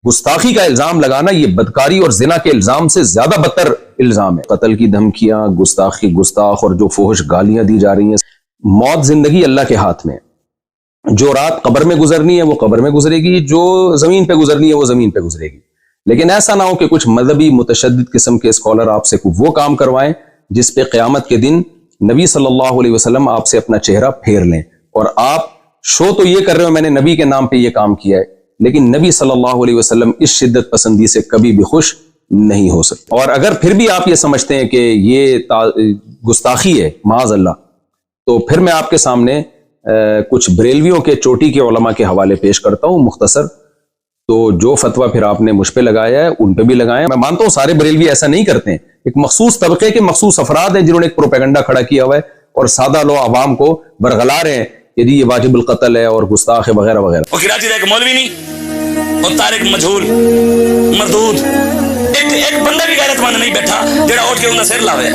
گستاخی کا الزام لگانا یہ بدکاری اور زنا کے الزام سے زیادہ بدتر الزام ہے. قتل کی دھمکیاں، گستاخ اور جو فحش گالیاں دی جا رہی ہیں. موت زندگی اللہ کے ہاتھ میں. جو رات قبر میں گزرنی ہے وہ قبر میں گزرے گی، جو زمین پہ گزرنی ہے وہ زمین پہ گزرے گی. لیکن ایسا نہ ہو کہ کچھ مذہبی متشدد قسم کے اسکالر آپ سے وہ کام کروائیں جس پہ قیامت کے دن نبی صلی اللہ علیہ وسلم آپ سے اپنا چہرہ پھیر لیں. اور آپ شو تو یہ کر رہے ہو میں نے نبی کے نام پہ یہ کام کیا ہے، لیکن نبی صلی اللہ علیہ وسلم اس شدت پسندی سے کبھی بھی خوش نہیں ہو سکتے. اور اگر پھر بھی آپ یہ سمجھتے ہیں کہ یہ گستاخی ہے معاذ اللہ، تو پھر میں آپ کے سامنے کچھ بریلویوں کے چوٹی کے علماء کے حوالے پیش کرتا ہوں مختصر. تو جو فتویٰ پھر آپ نے مجھ پہ لگایا ہے ان پہ بھی لگائیں. میں مانتا ہوں سارے بریلوی ایسا نہیں کرتے ہیں، ایک مخصوص طبقے کے مخصوص افراد ہیں جنہوں نے ایک پروپیگنڈا کھڑا کیا ہوا ہے اور سادہ لو عوام کو برگلا رہے ہیں کہ یہ واجب القتل ہے اور گستاخ ہے وغیرہ وغیرہ. وہ کراچی کا ایک مولوی نہیں اور طارق مجہول مردود ایک بندہ بھی غیرت مند نہیں بیٹھا جڑا اٹھ کے انہاں سر لاوے.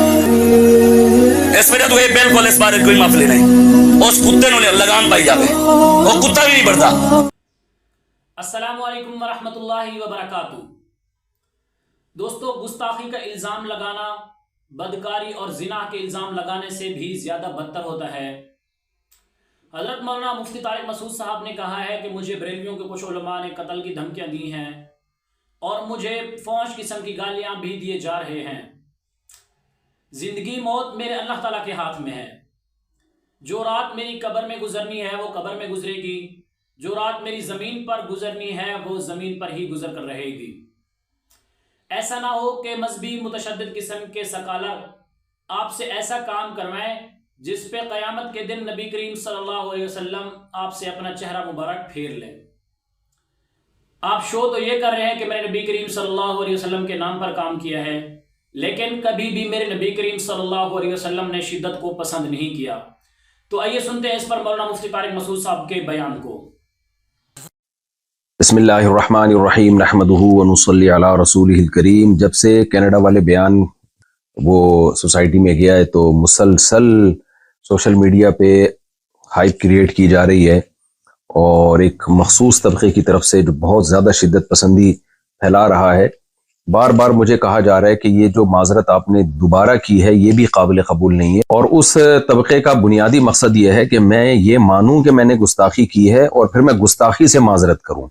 اس وجہ تو یہ بالکل اس بارے کوئی معافی نہیں، اس کتے نوں لگام پائی جاوے، وہ کتا بھی نہیں بڑھتا. السلام علیکم ورحمۃ اللہ وبرکاتہ. دوستو، گستاخی کا الزام لگانا بدکاری اور زنا کے الزام لگانے سے بھی زیادہ بدتر ہوتا ہے. حضرت مولانا مفتی طارق مسعود صاحب نے کہا ہے کہ مجھے بریلویوں کے کچھ علماء نے قتل کی دھمکیاں دی ہیں اور مجھے فحش قسم کی گالیاں بھی دیے جا رہے ہیں. زندگی موت میرے اللہ تعالیٰ کے ہاتھ میں ہے. جو رات میری قبر میں گزرنی ہے وہ قبر میں گزرے گی، جو رات میری زمین پر گزرنی ہے وہ زمین پر ہی گزر کر رہے گی. ایسا نہ ہو کہ مذہبی متشدد قسم کے سکالر آپ سے ایسا کام کروائیں جس پہ قیامت کے دن نبی کریم صلی اللہ علیہ وسلم آپ سے اپنا چہرہ مبارک پھیر لیں. آپ شو تو یہ کر رہے ہیں کہ میں نے نبی کریم صلی اللہ علیہ وسلم کے نام پر کام کیا ہے، لیکن کبھی بھی میرے نبی کریم صلی اللہ علیہ وسلم نے شدت کو پسند نہیں کیا. تو آئیے سنتے ہیں اس پر مولانا مفتی طارق مسعود صاحب کے بیان کو. بسم اللہ الرحمن الرحیم نحمدہ ونصلی علی رسولہ الکریم. جب سے کینیڈا والے بیان وہ سوسائٹی میں گیا ہے تو مسلسل سوشل میڈیا پہ ہائپ کریٹ کی جا رہی ہے اور ایک مخصوص طبقے کی طرف سے جو بہت زیادہ شدت پسندی پھیلا رہا ہے. بار بار مجھے کہا جا رہا ہے کہ یہ جو معذرت آپ نے دوبارہ کی ہے یہ بھی قابل قبول نہیں ہے، اور اس طبقے کا بنیادی مقصد یہ ہے کہ میں یہ مانوں کہ میں نے گستاخی کی ہے اور پھر میں گستاخی سے معذرت کروں.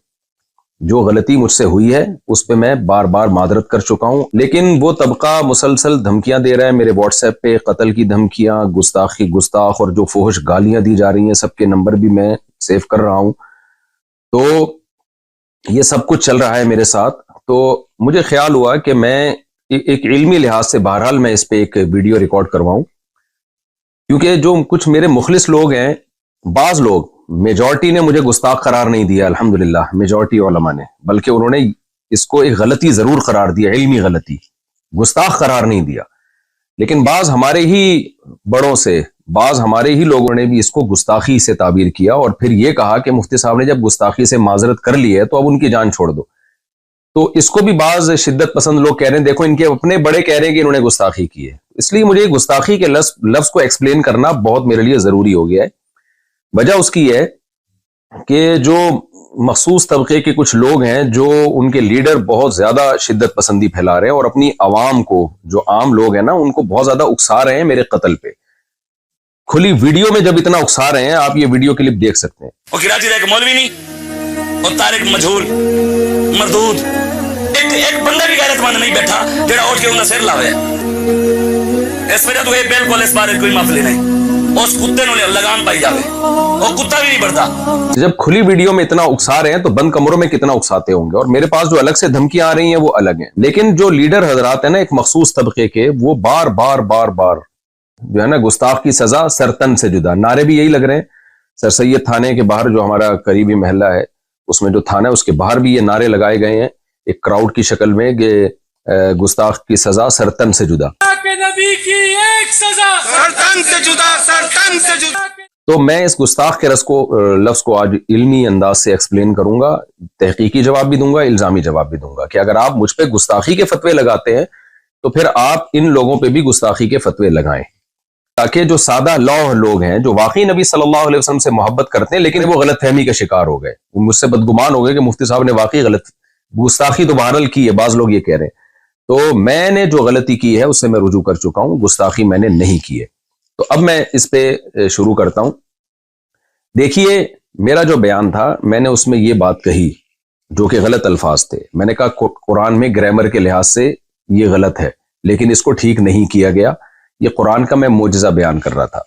جو غلطی مجھ سے ہوئی ہے اس پہ میں بار بار معذرت کر چکا ہوں، لیکن وہ طبقہ مسلسل دھمکیاں دے رہا ہے. میرے واٹس ایپ پہ قتل کی دھمکیاں، گستاخ اور جو فحش گالیاں دی جا رہی ہیں سب کے نمبر بھی میں سیو کر رہا ہوں. تو یہ سب کچھ چل رہا ہے میرے ساتھ. تو مجھے خیال ہوا کہ میں ایک علمی لحاظ سے بہرحال میں اس پہ ایک ویڈیو ریکارڈ کرواؤں، کیونکہ جو کچھ میرے مخلص لوگ ہیں، بعض لوگ، میجورٹی نے مجھے گستاخ قرار نہیں دیا الحمدللہ، میجورٹی علماء نے، بلکہ انہوں نے اس کو ایک غلطی ضرور قرار دیا، علمی غلطی، گستاخ قرار نہیں دیا. لیکن بعض ہمارے ہی بڑوں سے، بعض ہمارے ہی لوگوں نے بھی اس کو گستاخی سے تعبیر کیا اور پھر یہ کہا کہ مفتی صاحب نے جب گستاخی سے معذرت کر لی ہے تو اب ان کی جان چھوڑ دو. تو اس کو بھی بعض شدت پسند لوگ کہہ رہے ہیں دیکھو ان کے اپنے بڑے کہہ رہے ہیں کہ انہوں نے گستاخی کی ہے. اس لیے مجھے گستاخی کے لفظ کو ایکسپلین کرنا بہت میرے لیے ضروری ہو گیا ہے. وجہ اس کی ہے کہ جو مخصوص طبقے کے کچھ لوگ ہیں جو ان کے لیڈر بہت زیادہ شدت پسندی پھیلا رہے ہیں اور اپنی عوام کو، جو عام لوگ ہیں نا، ان کو بہت زیادہ اکسا رہے ہیں میرے قتل پہ. کھلی ویڈیو میں جب اتنا اکسا رہے ہیں، آپ یہ ویڈیو کلپ دیکھ سکتے ہیں. وہ کراچی کا ایک مولوی نہیں اور طارق مجہول مردود ایک بندہ بھی غیرت مند نہیں بیٹھا جڑا اٹھ کے انہاں سر لاوے. اس وجہ تو یہ بالکل اس بارے کوئی معافی نہیں، اس کتے نوں لگام پائی جاوے، وہ کتا بھی نہیں بڑھتا. جب کھلی ویڈیو میں اتنا اکسا رہے ہیں تو بند کمروں میں کتنا اکساتے ہوں گے. اور میرے پاس جو الگ سے دھمکیاں آ رہی ہیں وہ الگ ہیں. لیکن جو لیڈر حضرات ہیں نا ایک مخصوص طبقے کے، وہ بار بار جو ہے نا گستاخ کی سزا سرتن سے جدا، نعرے بھی یہی لگ رہے ہیں. سر سید تھانے کے باہر جو ہمارا قریبی محلہ ہے اس میں جو تھانہ ہے اس کے باہر بھی یہ نعرے لگائے گئے ہیں ایک کراؤڈ کی شکل میں کہ گستاخ کی سزا سرتن سے جدا، نبی کی ایک سزا سرتن سے جدا، سرتن سے جدا. تو میں اس گستاخ کے لفظ کو آج علمی انداز سے ایکسپلین کروں گا، تحقیقی جواب بھی دوں گا، الزامی جواب بھی دوں گا کہ اگر آپ مجھ پہ گستاخی کے فتوے لگاتے ہیں تو پھر آپ ان لوگوں پہ بھی گستاخی کے فتوے لگائیں، تاکہ جو سادہ لوح لوگ ہیں جو واقعی نبی صلی اللہ علیہ وسلم سے محبت کرتے ہیں لیکن وہ غلط فہمی کا شکار ہو گئے، وہ مجھ سے بدگمان ہو گئے کہ مفتی صاحب نے واقعی غلط گستاخی تو بہرحال کی ہے، بعض لوگ یہ کہہ رہے ہیں، تو میں نے جو غلطی کی ہے اس سے میں رجوع کر چکا ہوں، گستاخی میں نے نہیں کی ہے۔ تو اب میں اس پہ شروع کرتا ہوں۔ دیکھیے میرا جو بیان تھا میں نے اس میں یہ بات کہی جو کہ غلط الفاظ تھے، میں نے کہا قرآن میں گرامر کے لحاظ سے یہ غلط ہے لیکن اس کو ٹھیک نہیں کیا گیا۔ یہ قرآن کا میں معجزہ بیان کر رہا تھا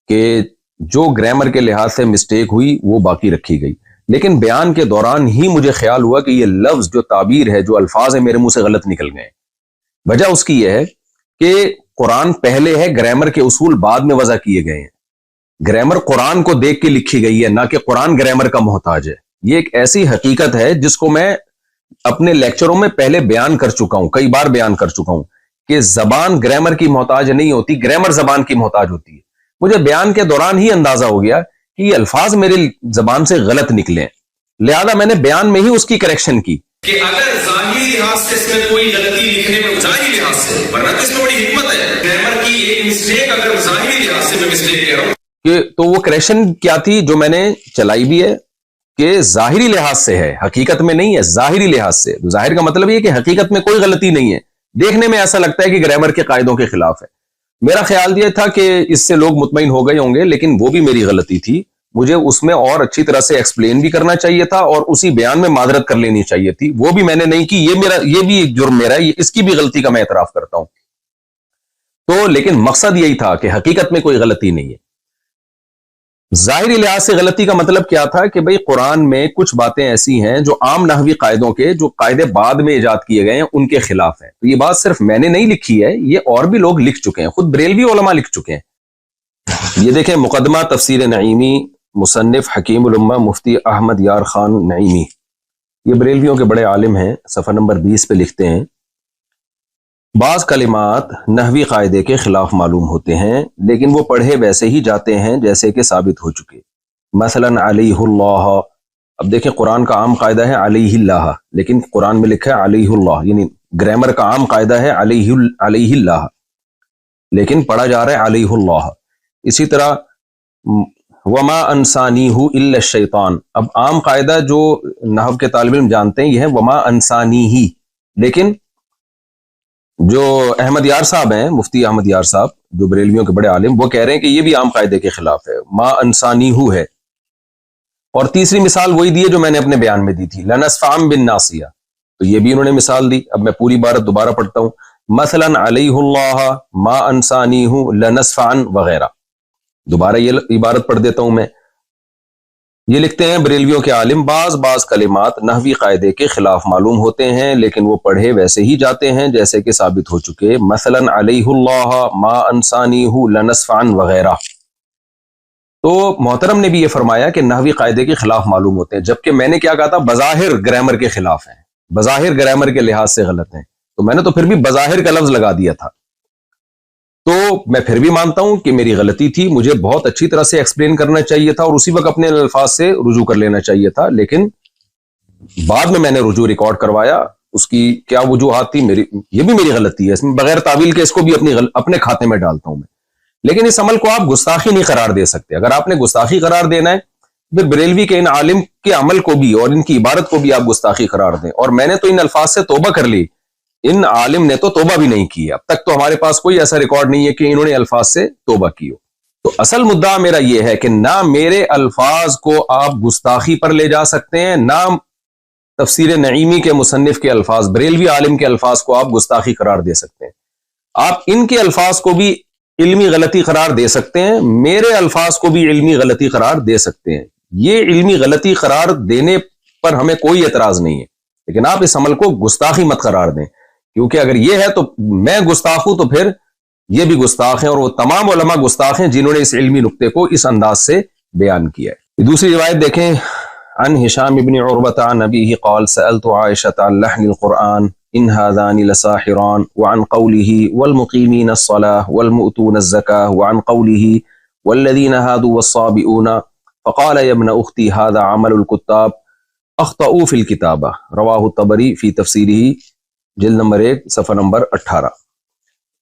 کہ جو گرامر کے لحاظ سے مسٹیک ہوئی وہ باقی رکھی گئی، لیکن بیان کے دوران ہی مجھے خیال ہوا کہ یہ لفظ جو تعبیر ہے، جو الفاظ ہیں، میرے منہ سے غلط نکل گئے۔ وجہ اس کی یہ ہے کہ قرآن پہلے ہے، گرامر کے اصول بعد میں وضع کیے گئے ہیں۔ گرامر قرآن کو دیکھ کے لکھی گئی ہے، نہ کہ قرآن گرامر کا محتاج ہے۔ یہ ایک ایسی حقیقت ہے جس کو میں اپنے لیکچروں میں پہلے بیان کر چکا ہوں، کئی بار بیان کر چکا ہوں کہ زبان گرامر کی محتاج نہیں ہوتی، گرامر زبان کی محتاج ہوتی ہے۔ مجھے بیان کے دوران ہی اندازہ ہو گیا کہ یہ الفاظ میرے زبان سے غلط نکلے ہیں، لہذا میں نے بیان میں ہی اس کی کریکشن کی کہ اگر ظاہری لحاظ سے اس میں کوئی غلطی لکھنے میں، ظاہری لحاظ سے، ورنہ تو اس میں بڑی حکمت ہے، گرامر کی ایک مسٹیک اگر ظاہری لحاظ سے میں مسٹیک کہہ رہا ہوں کہ تو وہ کریکشن کیا تھی جو میں نے چلائی بھی ہے کہ ظاہری لحاظ سے ہے، حقیقت میں نہیں ہے، ظاہری لحاظ سے۔ ظاہر کا مطلب یہ کہ حقیقت میں کوئی غلطی نہیں ہے، دیکھنے میں ایسا لگتا ہے کہ گرامر کے قاعدوں کے خلاف ہے۔ میرا خیال یہ تھا کہ اس سے لوگ مطمئن ہو گئے ہوں گے، لیکن وہ بھی میری غلطی تھی، مجھے اس میں اور اچھی طرح سے ایکسپلین بھی کرنا چاہیے تھا اور اسی بیان میں معذرت کر لینی چاہیے تھی، وہ بھی میں نے نہیں کی۔ یہ بھی ایک جرم میرا ہے، اس کی بھی غلطی کا میں اعتراف کرتا ہوں۔ تو لیکن مقصد یہی تھا کہ حقیقت میں کوئی غلطی نہیں ہے۔ ظاہری لحاظ سے غلطی کا مطلب کیا تھا کہ بھئی قرآن میں کچھ باتیں ایسی ہیں جو عام نحوی قاعدوں کے، جو قاعدے بعد میں ایجاد کیے گئے ہیں، ان کے خلاف ہیں۔ تو یہ بات صرف میں نے نہیں لکھی ہے، یہ اور بھی لوگ لکھ چکے ہیں، خود بریلوی علماء لکھ چکے ہیں۔ یہ دیکھیں مقدمہ تفسیر نعیمی، مصنف حکیم الامہ مفتی احمد یار خان نعیمی، یہ بریلویوں کے بڑے عالم ہیں، صفحہ نمبر 20 پہ لکھتے ہیں، بعض کلمات نحوی قاعدے کے خلاف معلوم ہوتے ہیں لیکن وہ پڑھے ویسے ہی جاتے ہیں جیسے کہ ثابت ہو چکے۔ مثلا علیہ اللہ، اب دیکھیں قرآن کا عام قاعدہ ہے علیہ اللہ، لیکن قرآن میں لکھا ہے علیہ اللہ، یعنی گرامر کا عام قاعدہ ہے علیہ اللہ، لیکن پڑھا جا رہا ہے علیہ اللہ۔ اسی طرح وما انسانیہ الا الشیطان، اب عام قاعدہ جو نحو کے طالب علم جانتے ہیں یہ ہے وما انسانیہ، لیکن جو احمد یار صاحب ہیں، مفتی احمد یار صاحب جو بریلویوں کے بڑے عالم، وہ کہہ رہے ہیں کہ یہ بھی عام قاعدے کے خلاف ہے، ما انسانیہ ہے۔ اور تیسری مثال وہی دی ہے جو میں نے اپنے بیان میں دی تھی، لنصفعن بالناصیہ، تو یہ بھی انہوں نے مثال دی۔ اب میں پوری عبارت دوبارہ پڑھتا ہوں، مثلا علیہ اللہ ما انسانیہ لنصفعن وغیرہ، دوبارہ یہ عبارت پڑھ دیتا ہوں میں۔ یہ لکھتے ہیں بریلویوں کے عالم، بعض کلمات نحوی قاعدے کے خلاف معلوم ہوتے ہیں لیکن وہ پڑھے ویسے ہی جاتے ہیں جیسے کہ ثابت ہو چکے، مثلا علیہ اللہ ما انسانیہ لنصفعن وغیرہ۔ تو محترم نے بھی یہ فرمایا کہ نحوی قاعدے کے خلاف معلوم ہوتے ہیں، جبکہ میں نے کیا کہا تھا، بظاہر گرامر کے خلاف ہیں، بظاہر گرامر کے لحاظ سے غلط ہیں، تو میں نے تو پھر بھی بظاہر کا لفظ لگا دیا تھا۔ تو میں پھر بھی مانتا ہوں کہ میری غلطی تھی، مجھے بہت اچھی طرح سے ایکسپلین کرنا چاہیے تھا اور اسی وقت اپنے الفاظ سے رجوع کر لینا چاہیے تھا، لیکن بعد میں نے رجوع ریکارڈ کروایا، اس کی کیا وجوہات تھی، یہ بھی میری غلطی ہے، اس میں بغیر تعویل کے اس کو بھی اپنے کھاتے میں ڈالتا ہوں میں۔ لیکن اس عمل کو آپ گستاخی نہیں قرار دے سکتے، اگر آپ نے گستاخی قرار دینا ہے پھر بریلوی کے ان عالم کے عمل کو بھی اور ان کی عبارت کو بھی آپ گستاخی قرار دیں۔ اور میں نے تو ان الفاظ سے توبہ کر لی، ان عالم نے تو توبہ بھی نہیں کی، اب تک تو ہمارے پاس کوئی ایسا ریکارڈ نہیں ہے کہ انہوں نے الفاظ سے توبہ کی ہو۔ تو اصل مدعا میرا یہ ہے کہ نہ میرے الفاظ کو آپ گستاخی پر لے جا سکتے ہیں، نہ تفسیر نعیمی کے مصنف کے الفاظ، بریلوی عالم کے الفاظ کو آپ گستاخی قرار دے سکتے ہیں۔ آپ ان کے الفاظ کو بھی علمی غلطی قرار دے سکتے ہیں، میرے الفاظ کو بھی علمی غلطی قرار دے سکتے ہیں، یہ علمی غلطی قرار دینے پر ہمیں کوئی اعتراض نہیں ہے، لیکن آپ اس عمل کو گستاخی مت قرار دیں، کیونکہ اگر یہ ہے تو میں گستاخ ہوں تو پھر یہ بھی گستاخ ہیں، اور وہ تمام علماء گستاخ ہیں جنہوں نے اس علمی نقطے کو اس انداز سے بیان کیا ہے۔ دوسری روایت دیکھیں، عن ہشام بن عروۃ عن ابیہ قال سألت عائشة عن لحن القرآن ان هذان لساحران وعن قوله والمقيمين الصلاة والمؤتون الزكاة وعن قوله والذين هادوا والصابئون فقال يا ابن اختي هذا عمل الكتاب اخطأوا في الكتابة، رواه الطبری فی تفسیرہ جلد نمبر 1 صفحہ نمبر 18۔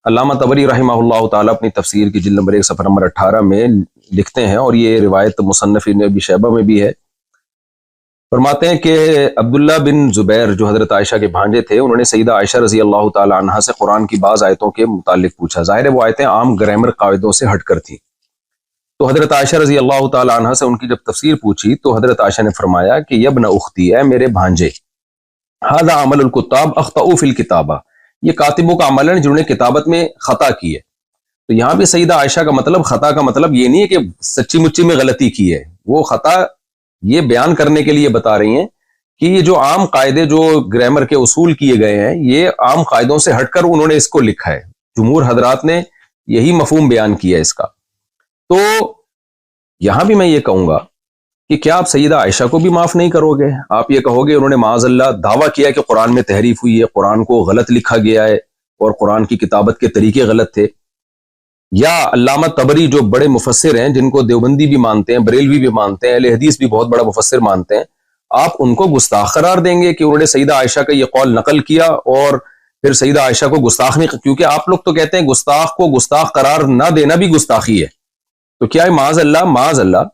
علامہ طبری رحمہ اللہ تعالیٰ اپنی تفسیر کی جلد نمبر 1 صفحہ نمبر 18 میں لکھتے ہیں، اور یہ روایت مصنف ابن ابی شیبہ میں بھی ہے، فرماتے ہیں کہ عبداللہ بن زبیر جو حضرت عائشہ کے بھانجے تھے، انہوں نے سیدہ عائشہ رضی اللہ تعالی عنہا سے قرآن کی بعض آیتوں کے متعلق پوچھا. ظاہر ہے وہ آیتیں عام گرامر قاعدوں سے ہٹ کر تھیں. تو حضرت عائشہ رضی اللہ تعالی عنہا سے ان کی جب تفسیر پوچھی تو حضرت عائشہ نے فرمایا کہ یبن اختی، اے میرے بھانجے، ھذا عمل الکتاب اخطئوا فی الکتابہ، یہ کاتبوں کا عمل ہے جنہوں نے کتابت میں خطا کی ہے. تو یہاں بھی سیدہ عائشہ کا مطلب، خطا کا مطلب یہ نہیں ہے کہ سچی مچی میں غلطی کی ہے، وہ خطا یہ بیان کرنے کے لیے بتا رہی ہیں کہ یہ جو عام قاعدے جو گرامر کے اصول کیے گئے ہیں، یہ عام قاعدوں سے ہٹ کر انہوں نے اس کو لکھا ہے. جمہور حضرات نے یہی مفہوم بیان کیا ہے اس کا. تو یہاں بھی میں یہ کہوں گا کہ کیا آپ سیدہ عائشہ کو بھی معاف نہیں کرو گے؟ آپ یہ کہو گے انہوں نے معاذ اللہ دعویٰ کیا کہ قرآن میں تحریف ہوئی ہے، قرآن کو غلط لکھا گیا ہے اور قرآن کی کتابت کے طریقے غلط تھے. یا علامہ طبری جو بڑے مفسر ہیں، جن کو دیوبندی بھی مانتے ہیں، بریلوی بھی مانتے ہیں، اہل حدیث بھی بہت بڑا مفسر مانتے ہیں، آپ ان کو گستاخ قرار دیں گے کہ انہوں نے سیدہ عائشہ کا یہ قول نقل کیا اور پھر سیدہ عائشہ کو گستاخ نہیں؟ کیونکہ آپ لوگ تو کہتے ہیں گستاخ کو گستاخ قرار نہ دینا بھی گستاخی ہے. تو کیا ہے معاذ اللہ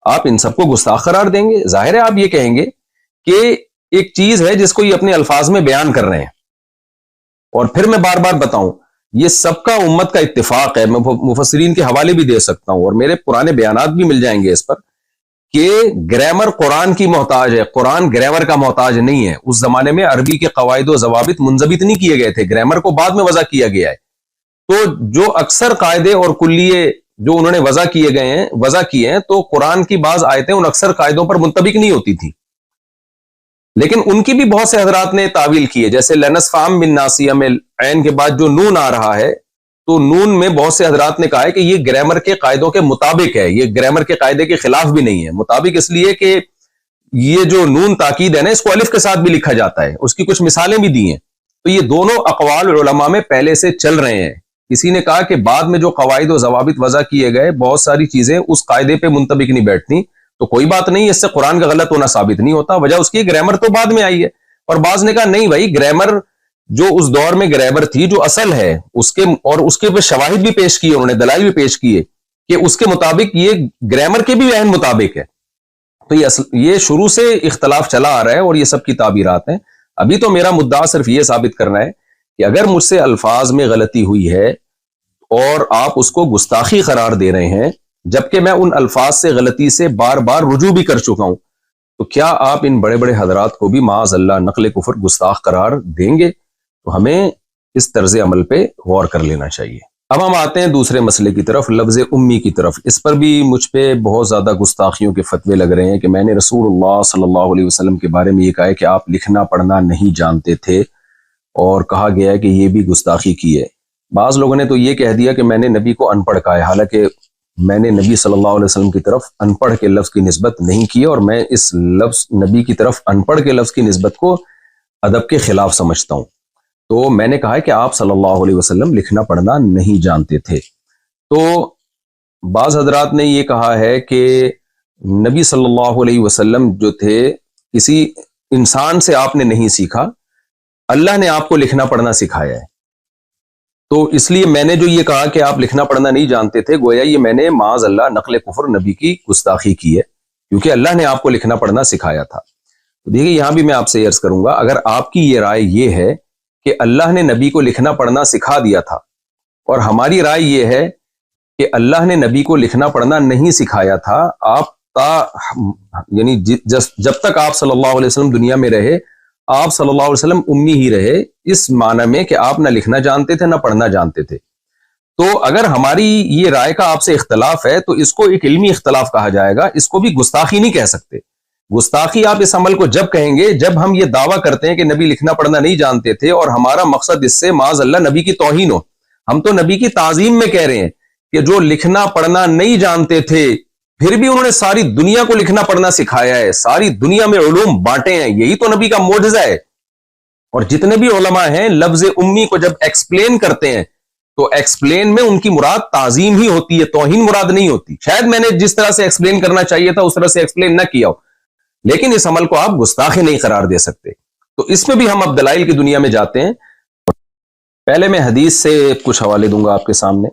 آپ ان سب کو گستاخ قرار دیں گے؟ ظاہر ہے آپ یہ کہیں گے کہ ایک چیز ہے جس کو یہ اپنے الفاظ میں بیان کر رہے ہیں. اور پھر میں بار بار بتاؤں، یہ سب کا امت کا اتفاق ہے. میں مفسرین کے حوالے بھی دے سکتا ہوں اور میرے پرانے بیانات بھی مل جائیں گے اس پر کہ گرامر قرآن کی محتاج ہے، قرآن گرامر کا محتاج نہیں ہے. اس زمانے میں عربی کے قواعد و ضوابط منضبط نہیں کیے گئے تھے، گرامر کو بعد میں وضع کیا گیا ہے. تو جو اکثر قاعدے اور کلیے جو انہوں نے وضع کیے ہیں تو قرآن کی بعض آیتیں ان اکثر قاعدوں پر منطبق نہیں ہوتی تھی، لیکن ان کی بھی بہت سے حضرات نے تعویل کی ہے. جیسے لنصفام بن ناسیہ میں عین کے بعد جو نون آ رہا ہے، تو نون میں بہت سے حضرات نے کہا ہے کہ یہ گرامر کے قاعدوں کے مطابق ہے، یہ گرامر کے قاعدے کے خلاف بھی نہیں ہے. مطابق اس لیے کہ یہ جو نون تاکید ہے نا، اس کو الف کے ساتھ بھی لکھا جاتا ہے، اس کی کچھ مثالیں بھی دی ہیں. تو یہ دونوں اقوال علماء میں پہلے سے چل رہے ہیں. کسی نے کہا کہ بعد میں جو قواعد و ضوابط وضع کیے گئے، بہت ساری چیزیں اس قاعدے پہ منطبق نہیں بیٹھتی، تو کوئی بات نہیں، اس سے قرآن کا غلط ہونا ثابت نہیں ہوتا. وجہ اس کی گرامر تو بعد میں آئی ہے. اور بعض نے کہا نہیں بھائی، گرامر جو اس دور میں گرامر تھی، جو اصل ہے اس کے پہ شواہد بھی پیش کیے انہوں نے، دلائل بھی پیش کیے کہ اس کے مطابق یہ گرامر کے بھی عین مطابق ہے. تو یہ شروع سے اختلاف چلا آ رہا ہے اور یہ سب کی تعبیرات ہیں. ابھی تو میرا مدعا صرف یہ ثابت کرنا ہے کہ اگر مجھ سے الفاظ میں غلطی ہوئی ہے اور آپ اس کو گستاخی قرار دے رہے ہیں، جبکہ میں ان الفاظ سے غلطی سے بار بار رجوع بھی کر چکا ہوں، تو کیا آپ ان بڑے بڑے حضرات کو بھی معاذ اللہ نقل کفر گستاخ قرار دیں گے؟ تو ہمیں اس طرز عمل پہ غور کر لینا چاہیے. اب ہم آتے ہیں دوسرے مسئلے کی طرف، لفظ امی کی طرف. اس پر بھی مجھ پہ بہت زیادہ گستاخیوں کے فتوے لگ رہے ہیں کہ میں نے رسول اللہ صلی اللہ علیہ وسلم کے بارے میں یہ کہا ہے کہ آپ لکھنا پڑھنا نہیں جانتے تھے، اور کہا گیا ہے کہ یہ بھی گستاخی کی ہے. بعض لوگوں نے تو یہ کہہ دیا کہ میں نے نبی کو ان پڑھ کہا ہے، حالانکہ میں نے نبی صلی اللہ علیہ وسلم کی طرف ان پڑھ کے لفظ کی نسبت نہیں کی، اور میں اس لفظ نبی کی طرف ان پڑھ کے لفظ کی نسبت کو ادب کے خلاف سمجھتا ہوں. تو میں نے کہا ہے کہ آپ صلی اللہ علیہ وسلم لکھنا پڑھنا نہیں جانتے تھے. تو بعض حضرات نے یہ کہا ہے کہ نبی صلی اللہ علیہ وسلم جو تھے کسی انسان سے آپ نے نہیں سیکھا، اللہ نے آپ کو لکھنا پڑھنا سکھایا ہے. تو اس لیے میں نے جو یہ کہا کہ آپ لکھنا پڑھنا نہیں جانتے تھے، گویا یہ میں نے معاذ اللہ نقل کفر نبی کی گستاخی کی ہے، کیونکہ اللہ نے آپ کو لکھنا پڑھنا سکھایا تھا. تو دیکھیے یہاں بھی میں آپ سے عرض کروں گا، اگر آپ کی یہ رائے یہ ہے کہ اللہ نے نبی کو لکھنا پڑھنا سکھا دیا تھا، اور ہماری رائے یہ ہے کہ اللہ نے نبی کو لکھنا پڑھنا نہیں سکھایا تھا، آپ یعنی جب تک آپ صلی اللہ علیہ وسلم دنیا میں رہے، آپ صلی اللہ علیہ وسلم امی ہی رہے، اس معنی میں کہ آپ نہ لکھنا جانتے تھے نہ پڑھنا جانتے تھے. تو اگر ہماری یہ رائے کا آپ سے اختلاف ہے تو اس کو ایک علمی اختلاف کہا جائے گا، اس کو بھی گستاخی نہیں کہہ سکتے. گستاخی آپ اس عمل کو جب کہیں گے جب ہم یہ دعویٰ کرتے ہیں کہ نبی لکھنا پڑھنا نہیں جانتے تھے اور ہمارا مقصد اس سے معاذ اللہ نبی کی توہین ہو. ہم تو نبی کی تعظیم میں کہہ رہے ہیں کہ جو لکھنا پڑھنا نہیں جانتے تھے پھر بھی انہوں نے ساری دنیا کو لکھنا پڑھنا سکھایا ہے، ساری دنیا میں علوم بانٹے ہیں، یہی تو نبی کا معجزہ ہے. اور جتنے بھی علماء ہیں لفظ امی کو جب ایکسپلین کرتے ہیں تو ایکسپلین میں ان کی مراد تعظیم ہی ہوتی ہے، توہین مراد نہیں ہوتی. شاید میں نے جس طرح سے ایکسپلین کرنا چاہیے تھا اس طرح سے ایکسپلین نہ کیا ہو، لیکن اس عمل کو آپ گستاخی نہیں قرار دے سکتے. تو اس میں بھی ہم اب دلائل کی دنیا میں جاتے ہیں. پہلے میں حدیث سے کچھ حوالے دوں گا آپ کے سامنے.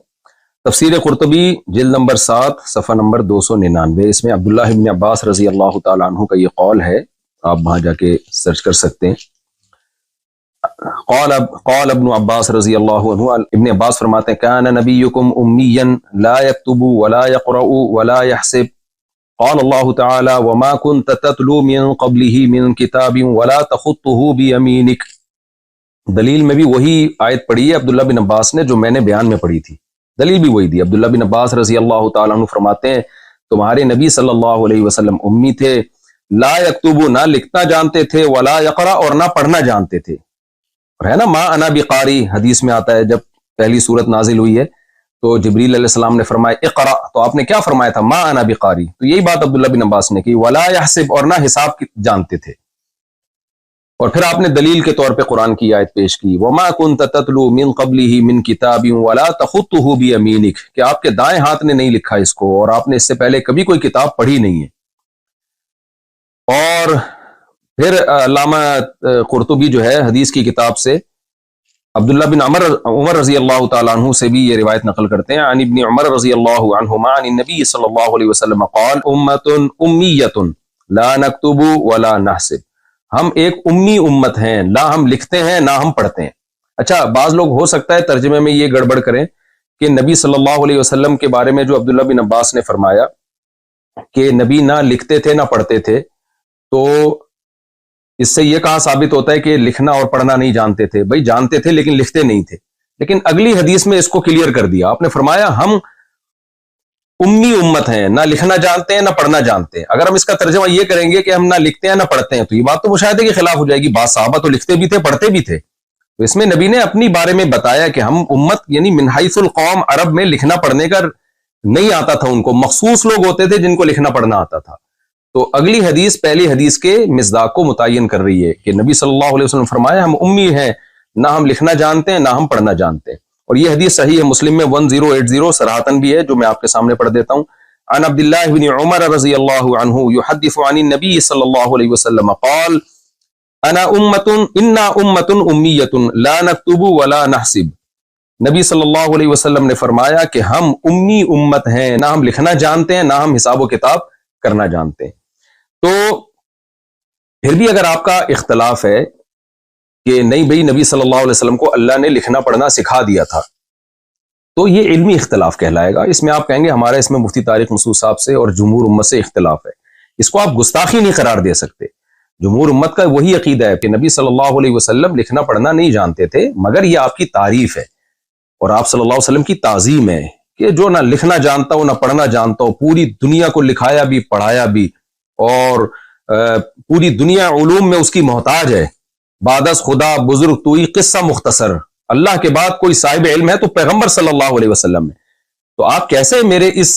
تفسیر قرطبی جلد نمبر 7 صفحہ نمبر 299، اس میں عبداللہ ابن عباس رضی اللہ تعالیٰ عنہ کا یہ قول ہے آپ وہاں جا کے سرچ کر سکتے ہیں. قال ابن عباس رضی اللہ عنہ، ابن عباس فرماتے ہیں کان نبیکم امیا لا یکتب ولا یقرأ ولا یحسب. قال اللہ تعالی وما كنت تتلو من قبله من کتاب ولا تخطه بیمینک. دلیل میں بھی وہی آیت پڑھی ہے عبداللہ بن عباس نے جو میں نے بیان میں پڑھی تھی، دلیل بھی وہی دی. عبداللہ بن عباس رضی اللہ تعالیٰ عنہ فرماتے ہیں تمہارے نبی صلی اللہ علیہ وسلم امی تھے، لا یکتبو نہ لکھنا جانتے تھے، ولا یقرأ اور نہ پڑھنا جانتے تھے. اور ہے نا ما انا بقاری، حدیث میں آتا ہے جب پہلی صورت نازل ہوئی ہے تو جبریل علیہ السلام نے فرمایا اقرأ، تو آپ نے کیا فرمایا تھا؟ ما انا بقاری. تو یہی بات عبداللہ بن عباس نے کی. ولا یحسب اور نہ حساب جانتے تھے. اور پھر آپ نے دلیل کے طور پہ قرآن کی آیت پیش کی وما كنت تتلو من قبله من کتاب ولا تخطه بیمینک، کہ آپ کے دائیں ہاتھ نے نہیں لکھا اس کو اور آپ نے اس سے پہلے کبھی کوئی کتاب پڑھی نہیں ہے. اور پھر علامہ قرطبی جو ہے حدیث کی کتاب سے عبداللہ بن عمر رضی اللہ تعالیٰ عنہ سے بھی یہ روایت نقل کرتے ہیں عن ابن عمر رضی اللہ عنہما عن النبی صلی اللہ علیہ وسلم قال امت امیت لا نکتب ولا نحسب. ہم ایک امی امت ہیں، نہ ہم لکھتے ہیں نہ ہم پڑھتے ہیں. اچھا، بعض لوگ ہو سکتا ہے ترجمے میں یہ گڑبڑ کریں کہ نبی صلی اللہ علیہ وسلم کے بارے میں جو عبداللہ بن عباس نے فرمایا کہ نبی نہ لکھتے تھے نہ پڑھتے تھے، تو اس سے یہ کہاں ثابت ہوتا ہے کہ لکھنا اور پڑھنا نہیں جانتے تھے؟ بھائی جانتے تھے لیکن لکھتے نہیں تھے. لیکن اگلی حدیث میں اس کو کلیئر کر دیا. آپ نے فرمایا ہم امی امت ہیں، نہ لکھنا جانتے ہیں نہ پڑھنا جانتے ہیں. اگر ہم اس کا ترجمہ یہ کریں گے کہ ہم نہ لکھتے ہیں نہ پڑھتے ہیں تو یہ بات تو مشاہدے کے خلاف ہو جائے گی. بعض صحابہ تو لکھتے بھی تھے پڑھتے بھی تھے. تو اس میں نبی نے اپنی بارے میں بتایا کہ ہم امت یعنی من حیث القوم عرب میں لکھنا پڑھنے کا نہیں آتا تھا ان کو، مخصوص لوگ ہوتے تھے جن کو لکھنا پڑھنا آتا تھا. تو اگلی حدیث پہلی حدیث کے مصداق کو متعین کر رہی ہے کہ نبی صلی اللہ علیہ وسلم فرمایا ہم امی ہیں، نہ ہم لکھنا جانتے ہیں نہ ہم پڑھنا جانتے ہیں. اور یہ حدیث صحیح ہے، مسلم میں 1080 صراحتاً بھی ہے جو میں آپ کے سامنے پڑھ دیتا ہوں. عن عبد الله بن عمر رضی اللہ عنہ يحدث عن النبي صلی اللہ علیہ وسلم قال انا امت امیت لا نکتب ولا نحسب. نبی صلی اللہ علیہ وسلم نے فرمایا کہ ہم امی امت ہیں، نہ ہم لکھنا جانتے ہیں نہ ہم حساب و کتاب کرنا جانتے ہیں. تو پھر بھی اگر آپ کا اختلاف ہے کہ نہیں بھئی نبی صلی اللہ علیہ وسلم کو اللہ نے لکھنا پڑھنا سکھا دیا تھا، تو یہ علمی اختلاف کہلائے گا. اس میں آپ کہیں گے ہمارا اس میں مفتی طارق مسعود صاحب سے اور جمہور امت سے اختلاف ہے. اس کو آپ گستاخی نہیں قرار دے سکتے. جمہور امت کا وہی عقیدہ ہے کہ نبی صلی اللہ علیہ وسلم لکھنا پڑھنا نہیں جانتے تھے، مگر یہ آپ کی تعریف ہے اور آپ صلی اللہ علیہ وسلم کی تعظیم ہے کہ جو نہ لکھنا جانتا ہو نہ پڑھنا جانتا ہو، پوری دنیا کو لکھایا بھی پڑھایا بھی، اور پوری دنیا علوم میں اس کی محتاج ہے. بعد از خدا بزرگ توئی قصہ مختصر، اللہ کے بعد کوئی صاحب علم ہے تو پیغمبر صلی اللہ علیہ وسلم ہے. تو آپ کیسے میرے اس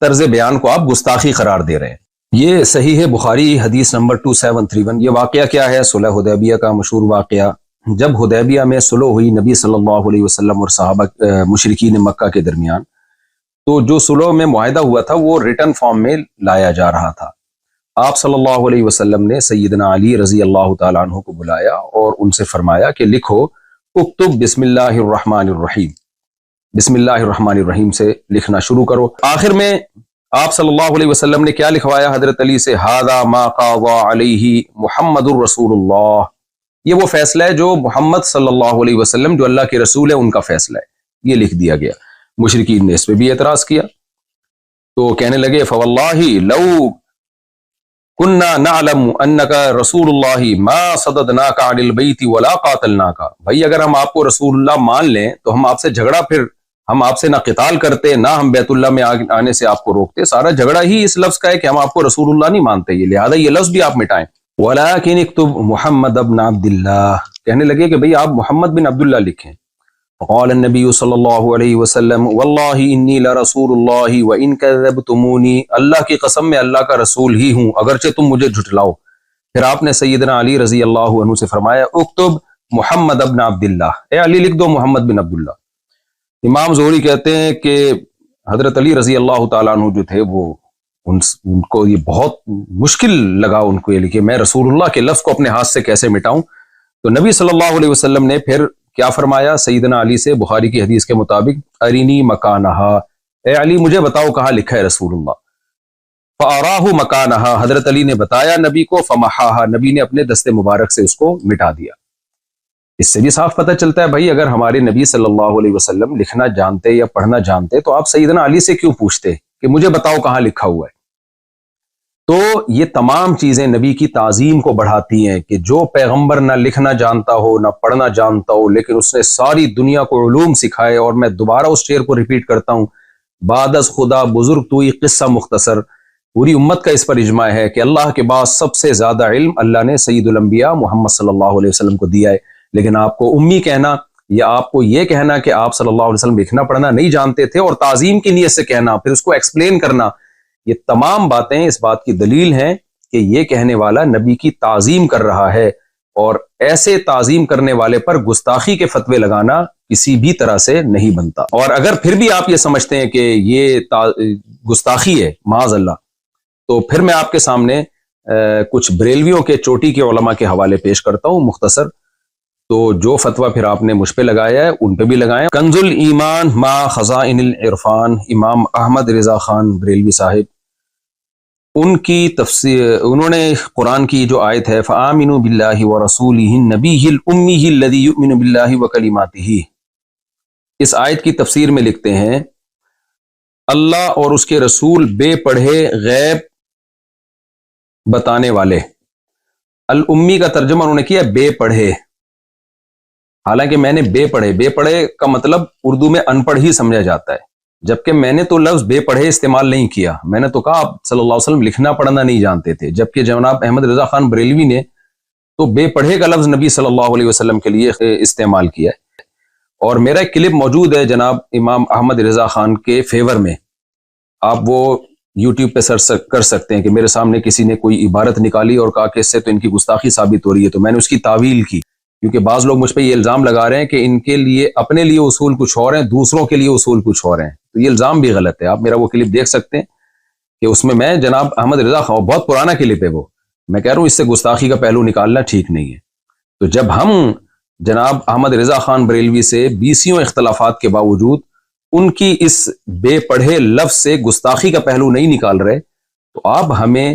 طرز بیان کو آپ گستاخی قرار دے رہے ہیں؟ یہ صحیح ہے بخاری حدیث نمبر 2731. یہ واقعہ کیا ہے؟ صلح حدیبیہ کا مشہور واقعہ. جب حدیبیہ میں صلح ہوئی نبی صلی اللہ علیہ وسلم اور صحابہ مشرکین مکہ کے درمیان، تو جو صلح میں معاہدہ ہوا تھا وہ ریٹن فارم میں لایا جا رہا تھا. آپ صلی اللہ علیہ وسلم نے سیدنا علی رضی اللہ تعالیٰ عنہ کو بلایا اور ان سے فرمایا کہ لکھو اکتب بسم اللہ الرحمن الرحیم، بسم اللہ الرحمن الرحیم سے لکھنا شروع کرو. آخر میں آپ صلی اللہ علیہ وسلم نے کیا لکھوایا حضرت علی سے؟ ھذا ما قضى علیہ محمد الرسول اللہ. یہ وہ فیصلہ ہے جو محمد صلی اللہ علیہ وسلم جو اللہ کے رسول ہے ان کا فیصلہ ہے، یہ لکھ دیا گیا. مشرکین نے اس پہ بھی اعتراض کیا تو کہنے لگے فواللہ لو کننا نعلم انک رسول اللہ ما صددناک عن البیت ولا قاتلناک. بھائی اگر ہم آپ کو رسول اللہ مان لیں تو ہم آپ سے جھگڑا، پھر ہم آپ سے نہ قتال کرتے نہ ہم بیت اللہ میں آنے سے آپ کو روکتے. سارا جھگڑا ہی اس لفظ کا ہے کہ ہم آپ کو رسول اللہ نہیں مانتے، یہ لہذا یہ لفظ بھی آپ مٹائیں. ولیکن اکتب محمد ابن عبد اللہ. کہنے لگے کہ بھئی آپ محمد بن عبداللہ لکھیں. قال النبی صلی اللہ علیہ وسلم واللہ انی لرسول اللہ وان کذبتمونی. اللہ کی قسم میں اللہ کا رسول ہی ہوں اگرچہ تم مجھے جھٹلاؤ. پھر آپ نے سیدنا علی رضی اللہ عنہ سے فرمایا اکتب محمد ابن عبداللہ، اے علی لکھ دو محمد بن عبداللہ. امام زہری کہتے ہیں کہ حضرت علی رضی اللہ تعالیٰ عنہ جو تھے وہ ان کو یہ بہت مشکل لگا ان کو یہ کہ میں رسول اللہ کے لفظ کو اپنے ہاتھ سے کیسے مٹاؤں. تو نبی صلی اللہ علیہ وسلم نے پھر کیا فرمایا سیدنا علی سے؟ بخاری کی حدیث کے مطابق ارینی مکانہا، اے علی مجھے بتاؤ کہاں لکھا ہے رسول اللہ. فَأَرَاهُ مَكَانَهَا، حضرت علی نے بتایا نبی کو، فَمَحَاهَا، نبی نے اپنے دست مبارک سے اس کو مٹا دیا۔ اس سے بھی صاف پتہ چلتا ہے بھائی اگر ہمارے نبی صلی اللہ علیہ وسلم لکھنا جانتے یا پڑھنا جانتے تو آپ سیدنا علی سے کیوں پوچھتے کہ مجھے بتاؤ کہاں لکھا ہوا ہے؟ تو یہ تمام چیزیں نبی کی تعظیم کو بڑھاتی ہیں کہ جو پیغمبر نہ لکھنا جانتا ہو نہ پڑھنا جانتا ہو لیکن اس نے ساری دنیا کو علوم سکھائے، اور میں دوبارہ اس شعر کو ریپیٹ کرتا ہوں، بعد از خدا بزرگ توئی قصہ مختصر، پوری امت کا اس پر اجماع ہے کہ اللہ کے بعد سب سے زیادہ علم اللہ نے سید الانبیاء محمد صلی اللہ علیہ وسلم کو دیا ہے، لیکن آپ کو امی کہنا یا آپ کو یہ کہنا کہ آپ صلی اللہ علیہ وسلم لکھنا پڑھنا نہیں جانتے تھے اور تعظیم کی نیت سے کہنا، پھر اس کو ایکسپلین کرنا، یہ تمام باتیں اس بات کی دلیل ہیں کہ یہ کہنے والا نبی کی تعظیم کر رہا ہے، اور ایسے تعظیم کرنے والے پر گستاخی کے فتوے لگانا کسی بھی طرح سے نہیں بنتا۔ اور اگر پھر بھی آپ یہ سمجھتے ہیں کہ یہ گستاخی ہے معاذ اللہ، تو پھر میں آپ کے سامنے کچھ بریلویوں کے چوٹی کے علماء کے حوالے پیش کرتا ہوں مختصر، تو جو فتویٰ پھر آپ نے مجھ پہ لگایا ہے ان پہ بھی لگائیں۔ کنز الایمان ما خزائن العرفان، امام احمد رضا خان بریلوی صاحب، ان کی تفسیر، انہوں نے قرآن کی جو آیت ہے فآمنوا باللہ ورسولہ النبی الأمی الذی یؤمن باللہ وکلماتہ، اس آیت کی تفسیر میں لکھتے ہیں اللہ اور اس کے رسول بے پڑھے غیب بتانے والے، الامی کا ترجمہ انہوں نے کیا بے پڑھے، حالانکہ میں نے بے پڑھے کا مطلب اردو میں ان پڑھ ہی سمجھا جاتا ہے، جبکہ میں نے تو لفظ بے پڑھے استعمال نہیں کیا، میں نے تو کہا آپ صلی اللہ علیہ وسلم لکھنا پڑھنا نہیں جانتے تھے، جبکہ جناب احمد رضا خان بریلوی نے تو بے پڑھے کا لفظ نبی صلی اللہ علیہ وسلم کے لیے استعمال کیا ہے۔ اور میرا ایک کلپ موجود ہے جناب امام احمد رضا خان کے فیور میں، آپ وہ یوٹیوب پہ سرچ کر سکتے ہیں کہ میرے سامنے کسی نے کوئی عبارت نکالی اور کہا کہ اس سے تو ان کی گستاخی ثابت ہو رہی ہے، تو میں نے اس کی تعویل کی، کیونکہ بعض لوگ مجھ پہ یہ الزام لگا رہے ہیں کہ ان کے لیے اپنے لیے اصول کچھ اور ہیں، دوسروں کے لیے اصول کچھ اور ہیں، تو یہ الزام بھی غلط ہے۔ آپ میرا وہ کلپ دیکھ سکتے ہیں کہ اس میں جناب احمد رضا خان، بہت پرانا کلپ ہے وہ، میں کہہ رہا ہوں اس سے گستاخی کا پہلو نکالنا ٹھیک نہیں ہے۔ تو جب ہم جناب احمد رضا خان بریلوی سے بیسیوں اختلافات کے باوجود ان کی اس بے پڑھے لفظ سے گستاخی کا پہلو نہیں نکال رہے، تو آپ ہمیں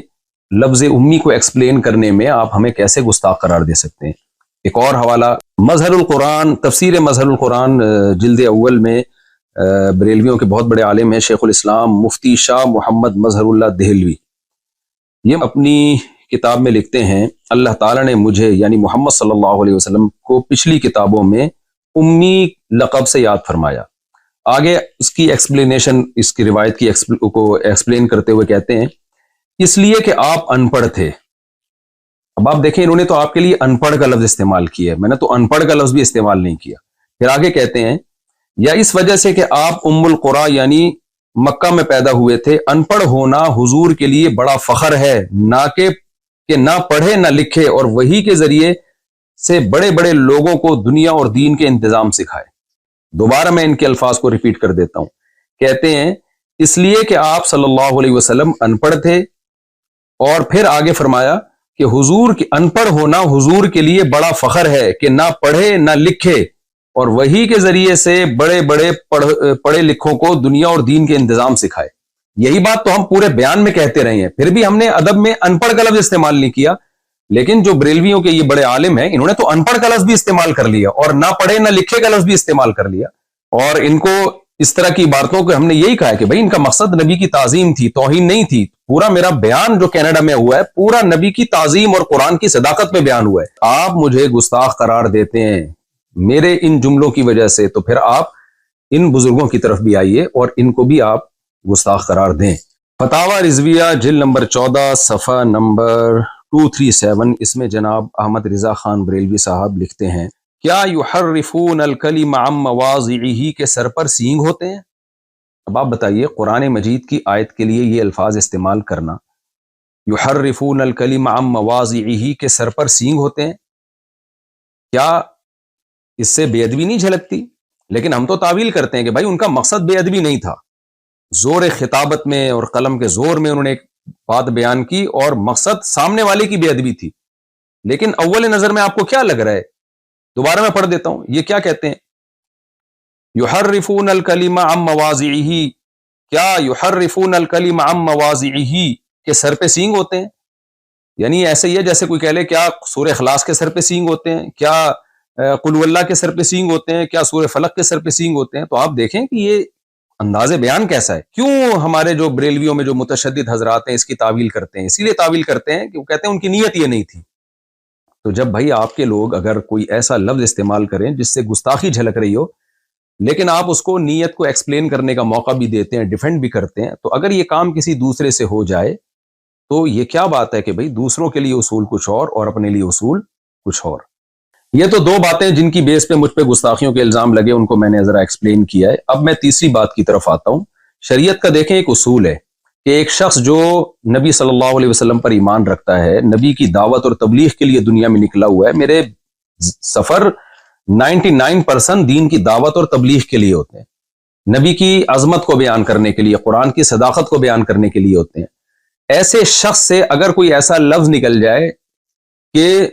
لفظ امی کو ایکسپلین کرنے میں آپ ہمیں کیسے گستاخ قرار دے سکتے ہیں؟ ایک اور حوالہ مظہر القرآن، تفسیر مظہر القرآن جلد اول میں بریلویوں کے بہت بڑے عالم ہیں شیخ الاسلام مفتی شاہ محمد مظہر اللہ دہلوی، یہ اپنی کتاب میں لکھتے ہیں اللہ تعالیٰ نے مجھے یعنی محمد صلی اللہ علیہ وسلم کو پچھلی کتابوں میں امی لقب سے یاد فرمایا۔ آگے اس کی ایکسپلینیشن، اس کی روایت کی کو ایکسپلین کرتے ہوئے کہتے ہیں اس لیے کہ آپ ان پڑھ تھے۔ اب آپ دیکھیں انہوں نے تو آپ کے لیے ان پڑھ کا لفظ استعمال کیا ہے، میں نے تو ان پڑھ کا لفظ بھی استعمال نہیں کیا۔ پھر آگے کہتے ہیں یا اس وجہ سے کہ آپ ام القریٰ یعنی مکہ میں پیدا ہوئے تھے، ان پڑھ ہونا حضور کے لیے بڑا فخر ہے، نہ کہ نہ پڑھے نہ لکھے اور وحی کے ذریعے سے بڑے بڑے لوگوں کو دنیا اور دین کے انتظام سکھائے۔ دوبارہ میں ان کے الفاظ کو ریپیٹ کر دیتا ہوں، کہتے ہیں اس لیے کہ آپ صلی اللہ علیہ وسلم ان پڑھ تھے، اور پھر آگے فرمایا کہ حضور کی ان پڑھ ہونا حضور کے لیے بڑا فخر ہے کہ نہ پڑھے نہ لکھے اور وحی کے ذریعے سے بڑے بڑے پڑھے لکھوں کو دنیا اور دین کے انتظام سکھائے۔ یہی بات تو ہم پورے بیان میں کہتے رہے ہیں، پھر بھی ہم نے ادب میں ان پڑھ کا لفظ استعمال نہیں کیا، لیکن جو بریلویوں کے یہ بڑے عالم ہیں انہوں نے تو ان پڑھ کا لفظ بھی استعمال کر لیا اور نہ پڑھے نہ لکھے کا لفظ بھی استعمال کر لیا، اور ان کو اس طرح کی عبارتوں کو ہم نے یہی کہا ہے کہ بھائی ان کا مقصد نبی کی تعظیم تھی، توہین نہیں تھی۔ پورا میرا بیان جو کینیڈا میں ہوا ہے پورا نبی کی تعظیم اور قرآن کی صداقت میں بیان ہوا ہے۔ آپ مجھے گستاخ قرار دیتے ہیں میرے ان جملوں کی وجہ سے، تو پھر آپ ان بزرگوں کی طرف بھی آئیے اور ان کو بھی آپ گستاخ قرار دیں۔ فتاوی رضویہ جلد نمبر 14 صفحہ نمبر 237، اس میں جناب احمد رضا خان بریلوی صاحب لکھتے ہیں کیا یحرفون الکلم عن مواضعہ کے سر پر سینگ ہوتے ہیں؟ اب آپ بتائیے قرآن مجید کی آیت کے لیے یہ الفاظ استعمال کرنا، یحرفون الکلم عن مواضعہ کے سر پر سینگ ہوتے ہیں، کیا اس سے بے ادبی نہیں جھلکتی؟ لیکن ہم تو تعویل کرتے ہیں کہ بھائی ان کا مقصد بے ادبی نہیں تھا، زور خطابت میں اور قلم کے زور میں انہوں نے ایک بات بیان کی اور مقصد سامنے والے کی بے ادبی تھی۔ لیکن اول نظر میں آپ کو کیا لگ رہا ہے؟ دوبارہ میں پڑھ دیتا ہوں، یہ کیا کہتے ہیں یحرفون الکلم عن مواضعہ، کیا یحرفون الکلم عن مواضعہ کے سر پہ سینگ ہوتے ہیں؟ یعنی ایسے ہی ہے جیسے کوئی کہہ لے کیا سورہ اخلاص کے سر پہ سینگ ہوتے ہیں، کیا قل ہو اللہ کے سر پہ سینگ ہوتے ہیں، کیا سورہ فلق کے سر پہ سینگ ہوتے ہیں؟ تو آپ دیکھیں کہ یہ انداز بیان کیسا ہے. کیوں ہمارے جو بریلویوں میں جو متشدد حضرات ہیں اس کی تعویل کرتے ہیں؟ اسی لیے تعویل کرتے ہیں کہ وہ کہتے ہیں ان کی نیت یہ نہیں تھی. تو جب بھائی آپ کے لوگ اگر کوئی ایسا لفظ استعمال کریں جس سے گستاخی جھلک رہی ہو، لیکن آپ اس کو نیت کو ایکسپلین کرنے کا موقع بھی دیتے ہیں، ڈیفینڈ بھی کرتے ہیں، تو اگر یہ کام کسی دوسرے سے ہو جائے تو یہ کیا بات ہے کہ بھائی دوسروں کے لیے اصول کچھ اور اپنے لیے اصول کچھ اور. یہ تو دو باتیں جن کی بیس پہ مجھ پہ گستاخیوں کے الزام لگے، ان کو میں نے ذرا ایکسپلین کیا ہے. اب میں تیسری بات کی طرف آتا ہوں. شریعت کا دیکھیں ایک اصول ہے کہ ایک شخص جو نبی صلی اللہ علیہ وسلم پر ایمان رکھتا ہے، نبی کی دعوت اور تبلیغ کے لیے دنیا میں نکلا ہوا ہے. میرے سفر 99% دین کی دعوت اور تبلیغ کے لیے ہوتے ہیں، نبی کی عظمت کو بیان کرنے کے لیے، قرآن کی صداقت کو بیان کرنے کے لیے ہوتے ہیں. ایسے شخص سے اگر کوئی ایسا لفظ نکل جائے کہ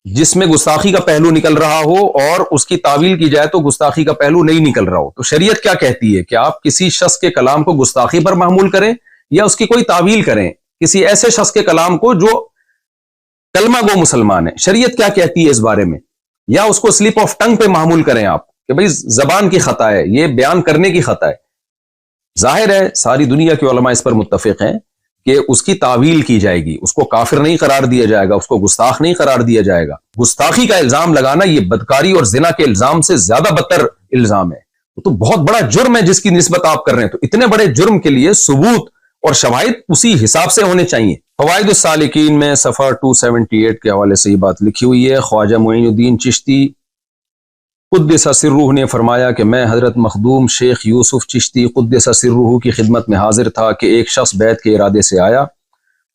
جس میں گستاخی کا پہلو نکل رہا ہو اور اس کی تعویل کی جائے تو گستاخی کا پہلو نہیں نکل رہا ہو، تو شریعت کیا کہتی ہے کہ آپ کسی شخص کے کلام کو گستاخی پر محمول کریں یا اس کی کوئی تعویل کریں کسی ایسے شخص کے کلام کو جو کلمہ گو مسلمان ہے. شریعت کیا کہتی ہے اس بارے میں؟ یا اس کو سلپ آف ٹنگ پہ محمول کریں آپ کہ بھئی زبان کی خطا ہے، یہ بیان کرنے کی خطا ہے. ظاہر ہے ساری دنیا کے علماء اس پر متفق ہیں کہ اس کی تعویل کی جائے گی، اس کو کافر نہیں قرار دیا جائے گا، اس کو گستاخ نہیں قرار دیا جائے گا. گستاخی کا الزام لگانا یہ بدکاری اور زنا کے الزام سے زیادہ بدتر الزام ہے. وہ تو بہت بڑا جرم ہے جس کی نسبت آپ کر رہے ہیں. تو اتنے بڑے جرم کے لیے ثبوت اور شواہد اسی حساب سے ہونے چاہیے. فوائد السالکین میں صفحہ 278 کے حوالے سے یہ بات لکھی ہوئی ہے. خواجہ معین الدین چشتی قدس سرہ نے فرمایا کہ میں حضرت مخدوم شیخ یوسف چشتی قدس سرہ کی خدمت میں حاضر تھا کہ ایک شخص بیعت کے ارادے سے آیا.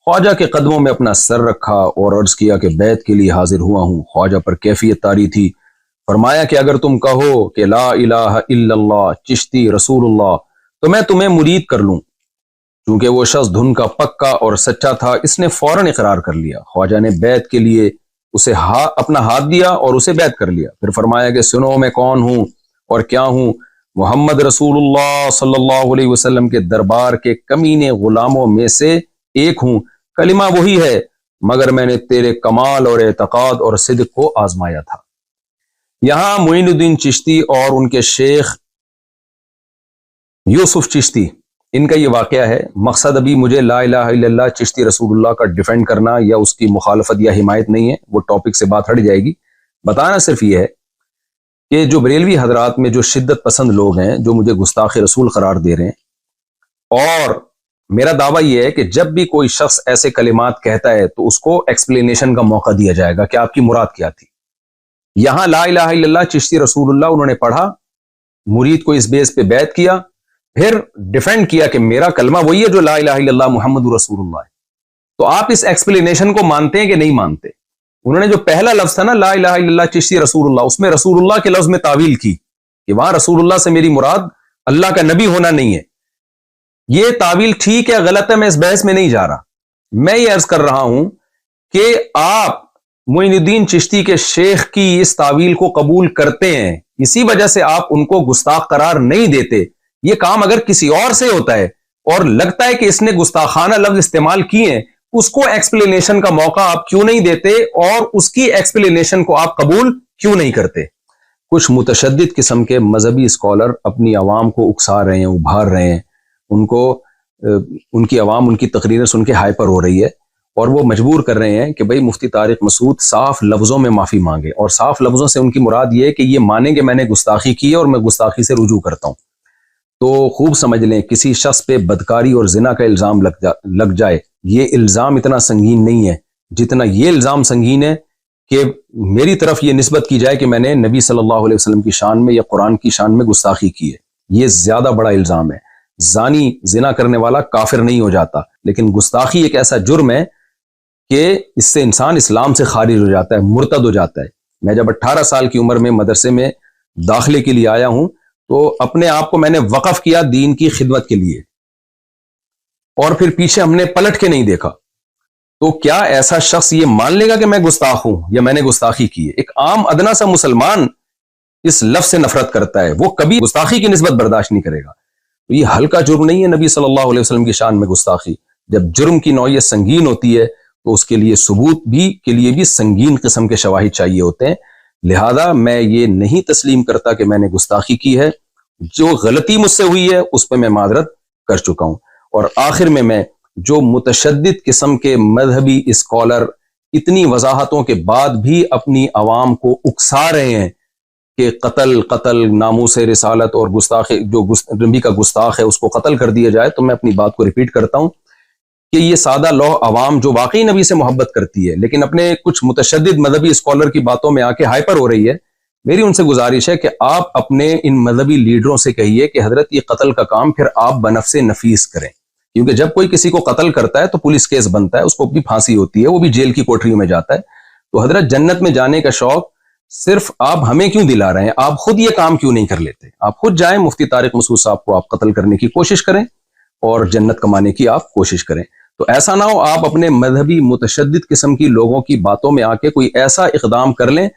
خواجہ کے قدموں میں اپنا سر رکھا اور عرض کیا کہ بیعت کے لیے حاضر ہوا ہوں. خواجہ پر کیفیت طاری تھی. فرمایا کہ اگر تم کہو کہ لا الہ الا اللہ چشتی رسول اللہ تو میں تمہیں مرید کر لوں. چونکہ وہ شخص دھن کا پکا اور سچا تھا، اس نے فوراً اقرار کر لیا. خواجہ نے بیعت کے لیے اسے اپنا ہاتھ دیا اور اسے بیعت کر لیا. پھر فرمایا کہ سنو میں کون ہوں اور کیا ہوں. محمد رسول اللہ صلی اللہ علیہ وسلم کے دربار کے کمینے غلاموں میں سے ایک ہوں. کلمہ وہی ہے مگر میں نے تیرے کمال اور اعتقاد اور صدق کو آزمایا تھا. یہاں معین الدین چشتی اور ان کے شیخ یوسف چشتی ان کا یہ واقعہ ہے. مقصد ابھی مجھے لا الہ الا اللہ چشتی رسول اللہ کا ڈیفینڈ کرنا یا اس کی مخالفت یا حمایت نہیں ہے، وہ ٹاپک سے بات ہٹ جائے گی. بتانا صرف یہ ہے کہ جو بریلوی حضرات میں جو شدت پسند لوگ ہیں جو مجھے گستاخ رسول قرار دے رہے ہیں، اور میرا دعویٰ یہ ہے کہ جب بھی کوئی شخص ایسے کلمات کہتا ہے تو اس کو ایکسپلینیشن کا موقع دیا جائے گا کہ آپ کی مراد کیا تھی. یہاں لا الہ الا اللہ چشتی رسول اللہ انہوں نے پڑھا، مرید کو اس بیس پہ بیعت کیا، پھر ڈیفینڈ کیا کہ میرا کلمہ وہی ہے جو لا الہ الا اللہ محمد رسول اللہ ہے. تو آپ اس ایکسپلینیشن کو مانتے ہیں کہ نہیں مانتے؟ انہوں نے جو پہلا لفظ تھا نا لا الہ الا اللہ چشتی رسول اللہ، اس میں رسول اللہ کے لفظ میں تعویل کی کہ وہاں رسول اللہ سے میری مراد اللہ کا نبی ہونا نہیں ہے. یہ تعویل ٹھیک ہے غلط ہے، میں اس بحث میں نہیں جا رہا. میں یہ عرض کر رہا ہوں کہ آپ معین الدین چشتی کے شیخ کی اس تعویل کو قبول کرتے ہیں، اسی وجہ سے آپ ان کو گستاخ قرار نہیں دیتے. یہ کام اگر کسی اور سے ہوتا ہے اور لگتا ہے کہ اس نے گستاخانہ لفظ استعمال کیے ہیں، اس کو ایکسپلینیشن کا موقع آپ کیوں نہیں دیتے اور اس کی ایکسپلینیشن کو آپ قبول کیوں نہیں کرتے؟ کچھ متشدد قسم کے مذہبی اسکالر اپنی عوام کو اکسا رہے ہیں، ابھار رہے ہیں، ان کی عوام ان کی تقریریں سن کے ہائپر ہو رہی ہے اور وہ مجبور کر رہے ہیں کہ بھئی مفتی طارق مسعود صاف لفظوں میں معافی مانگے. اور صاف لفظوں سے ان کی مراد یہ ہے کہ یہ مانیں کہ میں نے گستاخی کی ہے اور میں گستاخی سے رجوع کرتا ہوں. تو خوب سمجھ لیں کسی شخص پہ بدکاری اور زنا کا الزام لگ جائے، یہ الزام اتنا سنگین نہیں ہے جتنا یہ الزام سنگین ہے کہ میری طرف یہ نسبت کی جائے کہ میں نے نبی صلی اللہ علیہ وسلم کی شان میں یا قرآن کی شان میں گستاخی کی ہے. یہ زیادہ بڑا الزام ہے. زانی زنا کرنے والا کافر نہیں ہو جاتا، لیکن گستاخی ایک ایسا جرم ہے کہ اس سے انسان اسلام سے خارج ہو جاتا ہے، مرتد ہو جاتا ہے. میں جب 18 سال کی عمر میں مدرسے میں داخلے کے لیے آیا ہوں تو اپنے آپ کو میں نے وقف کیا دین کی خدمت کے لیے، اور پھر پیچھے ہم نے پلٹ کے نہیں دیکھا. تو کیا ایسا شخص یہ مان لے گا کہ میں گستاخ ہوں یا میں نے گستاخی کی ہے؟ ایک عام ادنا سا مسلمان اس لفظ سے نفرت کرتا ہے، وہ کبھی گستاخی کی نسبت برداشت نہیں کرے گا. تو یہ ہلکا جرم نہیں ہے نبی صلی اللہ علیہ وسلم کی شان میں گستاخی. جب جرم کی نوعیت سنگین ہوتی ہے تو اس کے لیے ثبوت کے لیے بھی سنگین قسم کے شواہد چاہیے ہوتے ہیں. لہذا میں یہ نہیں تسلیم کرتا کہ میں نے گستاخی کی ہے. جو غلطی مجھ سے ہوئی ہے اس پہ میں معذرت کر چکا ہوں. اور آخر میں جو متشدد قسم کے مذہبی اسکالر اتنی وضاحتوں کے بعد بھی اپنی عوام کو اکسا رہے ہیں کہ قتل ناموس رسالت اور گستاخی جو نبی کا گستاخ ہے اس کو قتل کر دیا جائے، تو میں اپنی بات کو ریپیٹ کرتا ہوں کہ یہ سادہ لوح عوام جو واقعی نبی سے محبت کرتی ہے لیکن اپنے کچھ متشدد مذہبی اسکالر کی باتوں میں آ کے ہائپر ہو رہی ہے، میری ان سے گزارش ہے کہ آپ اپنے ان مذہبی لیڈروں سے کہیے کہ حضرت یہ قتل کا کام پھر آپ بنفس نفیس کریں، کیونکہ جب کوئی کسی کو قتل کرتا ہے تو پولیس کیس بنتا ہے، اس کو بھی پھانسی ہوتی ہے، وہ بھی جیل کی کوٹریوں میں جاتا ہے. تو حضرت جنت میں جانے کا شوق صرف آپ ہمیں کیوں دلا رہے ہیں؟ آپ خود یہ کام کیوں نہیں کر لیتے؟ آپ خود جائیں، مفتی طارق مسعود صاحب کو آپ قتل کرنے کی کوشش کریں اور جنت کمانے کی آپ کوشش کریں. تو ایسا نہ ہو آپ اپنے مذہبی متشدد قسم کی لوگوں کی باتوں میں آ کے کوئی ایسا اقدام کر لیں.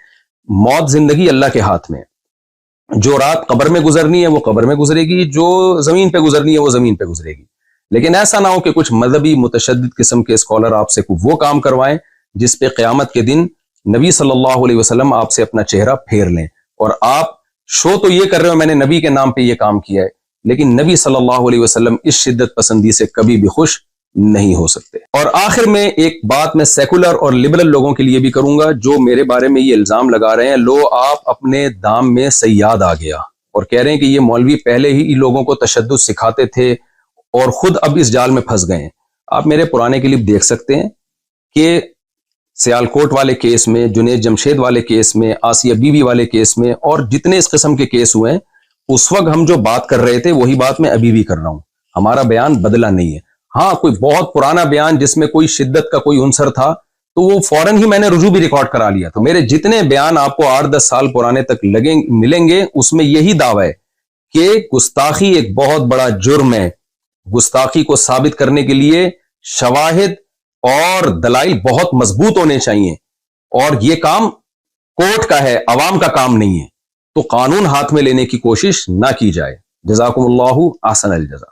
موت زندگی اللہ کے ہاتھ میں، جو رات قبر میں گزرنی ہے وہ قبر میں گزرے گی، جو زمین پہ گزرنی ہے وہ زمین پہ گزرے گی. لیکن ایسا نہ ہو کہ کچھ مذہبی متشدد قسم کے اسکالر آپ سے وہ کام کروائیں جس پہ قیامت کے دن نبی صلی اللہ علیہ وسلم آپ سے اپنا چہرہ پھیر لیں. اور آپ شو تو یہ کر رہے ہو میں نے نبی کے نام پہ یہ کام کیا ہے، لیکن نبی صلی اللہ علیہ وسلم اس شدت پسندی سے کبھی بھی خوش نہیں ہو سکتے. اور آخر میں ایک بات میں سیکولر اور لبرل لوگوں کے لیے بھی کروں گا جو میرے بارے میں یہ الزام لگا رہے ہیں، لو آپ اپنے دام میں سیاد آ گیا اور کہہ رہے ہیں کہ یہ مولوی پہلے ہی لوگوں کو تشدد سکھاتے تھے اور خود اب اس جال میں پھنس گئے ہیں. آپ میرے پرانے کلپ دیکھ سکتے ہیں کہ سیالکوٹ والے کیس میں، جنید جمشید والے کیس میں، آسیہ بی بی والے کیس میں اور جتنے اس قسم کے کیس ہوئے ہیں، اس وقت ہم جو بات کر رہے تھے وہی بات میں ابھی بھی کر رہا ہوں. ہمارا بیان بدلا نہیں ہے. ہاں کوئی بہت پرانا بیان جس میں کوئی شدت کا کوئی عنصر تھا تو وہ فوراً ہی میں نے رجوع بھی ریکارڈ کرا لیا. تو میرے جتنے بیان آپ کو 8-10 سال پرانے تک ملیں گے اس میں یہی دعویٰ ہے کہ گستاخی ایک بہت بڑا جرم ہے. گستاخی کو ثابت کرنے کے لیے شواہد اور دلائل بہت مضبوط ہونے چاہیے، اور یہ کام کورٹ کا ہے، عوام کا کام نہیں ہے. تو قانون ہاتھ میں لینے کی کوشش نہ کی جائے. جزاکم اللہ احسن الجزا.